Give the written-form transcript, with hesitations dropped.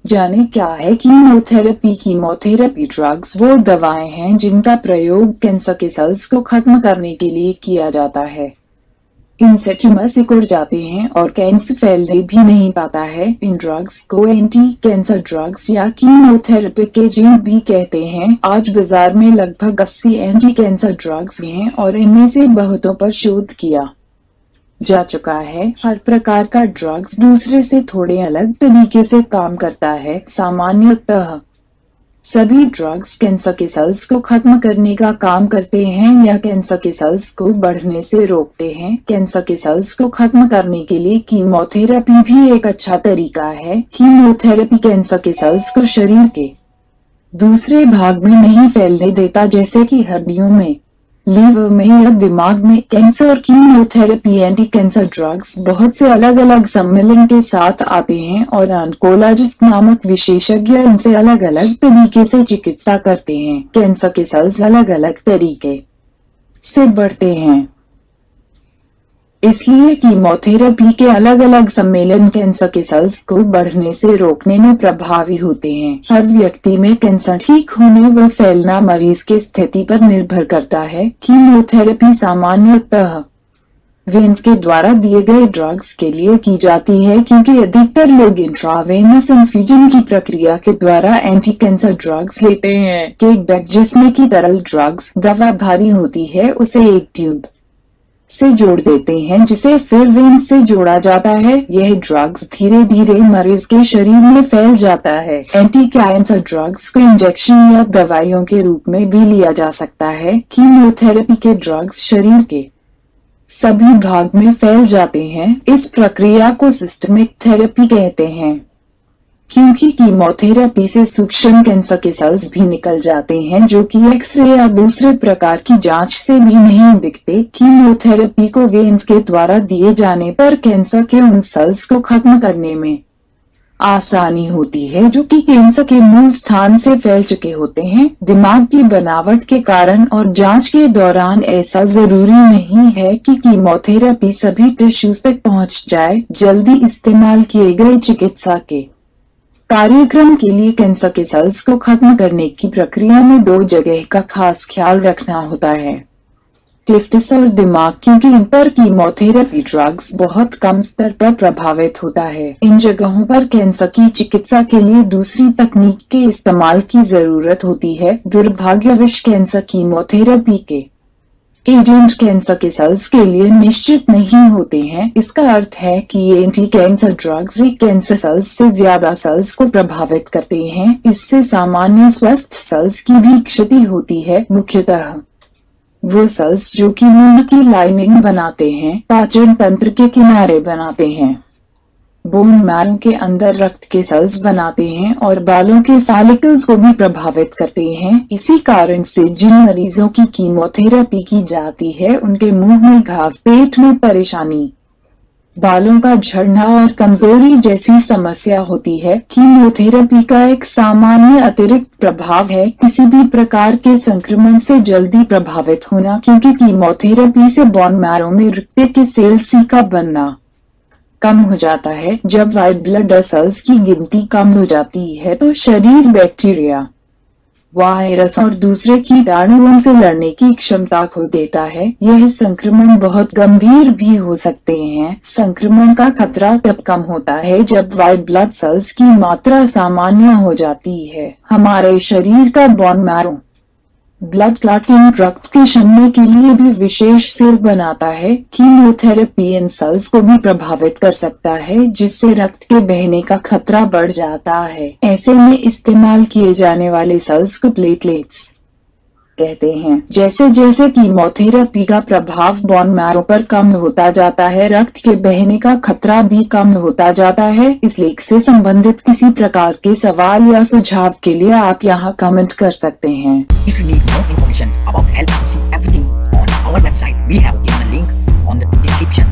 जाने क्या है कीमोथेरेपी। कीमोथेरेपी ड्रग्स वो दवाएं हैं जिनका प्रयोग कैंसर के सेल्स को खत्म करने के लिए किया जाता है। इनसे ट्यूमर सिकुड़ जाते हैं और कैंसर फैलने भी नहीं पाता है। इन ड्रग्स को एंटी कैंसर ड्रग्स या कीमोथेरेपिक एजेंट भी कहते हैं। आज बाजार में लगभग 80 एंटी कैंसर ड्रग्स हैं और इनमें से बहुतों पर शोध किया जा चुका है। हर प्रकार का ड्रग्स दूसरे से थोड़े अलग तरीके से काम करता है। सामान्यतः सभी ड्रग्स कैंसर के सेल्स को खत्म करने का काम करते हैं या कैंसर के सेल्स को बढ़ने से रोकते हैं। कैंसर के सेल्स को खत्म करने के लिए कीमोथेरेपी भी एक अच्छा तरीका है। कीमोथेरेपी कैंसर के सेल्स को शरीर के दूसरे भाग में नहीं फैलने देता, जैसे कि हड्डियों में, लीवर में या दिमाग में। Cancer chemotherapy anti cancer drugs बहुत से अलग अलग सम्मेलन के साथ आते हैं और ऑन्कोलॉजिस्ट नामक विशेषज्ञ इनसे अलग अलग तरीके से चिकित्सा करते हैं। कैंसर के सेल्स अलग अलग तरीके से बढ़ते हैं, इसलिए कीमोथेरेपी के अलग अलग सम्मेलन कैंसर के सेल्स को बढ़ने से रोकने में प्रभावी होते हैं। हर व्यक्ति में कैंसर ठीक होने व फैलना मरीज की स्थिति पर निर्भर करता है। कीमोथेरेपी सामान्यतः वेन्स के द्वारा दिए गए ड्रग्स के लिए की जाती है, क्योंकि अधिकतर लोग इंट्रावेनस इन्फ्यूजन की प्रक्रिया के द्वारा एंटी कैंसर ड्रग्स लेते हैं। एक बैग जिसमें की तरल ड्रग्स दवा भारी होती है उसे एक ट्यूब से जोड़ देते हैं, जिसे फिर वेन्स से जोड़ा जाता है। यह ड्रग्स धीरे धीरे मरीज के शरीर में फैल जाता है। एंटी कैंसर ड्रग्स को इंजेक्शन या दवाइयों के रूप में भी लिया जा सकता है। कीमोथेरेपी के ड्रग्स शरीर के सभी भाग में फैल जाते हैं। इस प्रक्रिया को सिस्टमिक थेरेपी कहते हैं, क्योंकि कीमोथेरेपी से सूक्ष्म कैंसर के सेल्स भी निकल जाते हैं, जो कि एक्सरे या दूसरे प्रकार की जांच से भी नहीं दिखते। कीमोथेरेपी को वेन्स के द्वारा दिए जाने पर कैंसर के उन सेल्स को खत्म करने में आसानी होती है जो कि कैंसर के मूल स्थान से फैल चुके होते हैं। दिमाग की बनावट के कारण और जांच के दौरान ऐसा जरूरी नहीं है कि कीमोथेरेपी सभी टिश्यूज तक पहुंच जाए। जल्दी इस्तेमाल किए गए चिकित्सा के कार्यक्रम के लिए कैंसर के सेल्स को खत्म करने की प्रक्रिया में दो जगह का खास ख्याल रखना होता है, टेस्टिस और दिमाग, क्योंकि इन पर कीमोथेरेपी ड्रग्स बहुत कम स्तर पर प्रभावित होता है। इन जगहों पर कैंसर की चिकित्सा के लिए दूसरी तकनीक के इस्तेमाल की जरूरत होती है। दुर्भाग्यवश कैंसर कीमोथेरेपी के एजेंट कैंसर के सेल्स के लिए निश्चित नहीं होते हैं। इसका अर्थ है कि ये एंटी कैंसर ड्रग्स एक कैंसर सेल्स से ज्यादा सेल्स को प्रभावित करते हैं। इससे सामान्य स्वस्थ सेल्स की भी क्षति होती है, मुख्यतः वो सेल्स जो कि मुंह की लाइनिंग बनाते हैं, पाचन तंत्र के किनारे बनाते हैं, बोन मैरो के अंदर रक्त के सेल्स बनाते हैं और बालों के फॉलिकल्स को भी प्रभावित करते हैं। इसी कारण से जिन मरीजों की कीमोथेरेपी की जाती है उनके मुंह में घाव, पेट में परेशानी, बालों का झड़ना और कमजोरी जैसी समस्या होती है। कीमोथेरेपी का एक सामान्य अतिरिक्त प्रभाव है किसी भी प्रकार के संक्रमण से जल्दी प्रभावित होना, क्योंकि कीमोथेरेपी से बोन मैरो में रक्त के सेल्स का बनना कम हो जाता है। जब व्हाइट ब्लड सेल्स की गिनती कम हो जाती है तो शरीर बैक्टीरिया, वायरस और दूसरे कीटाणुओं से लड़ने की क्षमता खो देता है। यह संक्रमण बहुत गंभीर भी हो सकते हैं। संक्रमण का खतरा तब कम होता है जब व्हाइट ब्लड सेल्स की मात्रा सामान्य हो जाती है। हमारे शरीर का बोन मैरो ब्लड क्लॉटिंग, रक्त के जमने के लिए भी विशेष सेल बनाता है। कीमोथेरेपी इन सेल्स को भी प्रभावित कर सकता है, जिससे रक्त के बहने का खतरा बढ़ जाता है। ऐसे में इस्तेमाल किए जाने वाले सेल्स को प्लेटलेट्स कहते हैं। जैसे जैसे कीमोथेरेपी का प्रभाव बोन मैरो पर कम होता जाता है, रक्त के बहने का खतरा भी कम होता जाता है। इस लेख से संबंधित किसी प्रकार के सवाल या सुझाव के लिए आप यहाँ कमेंट कर सकते हैं। If you need more information about health and see everything on our website, we have given a link on the description.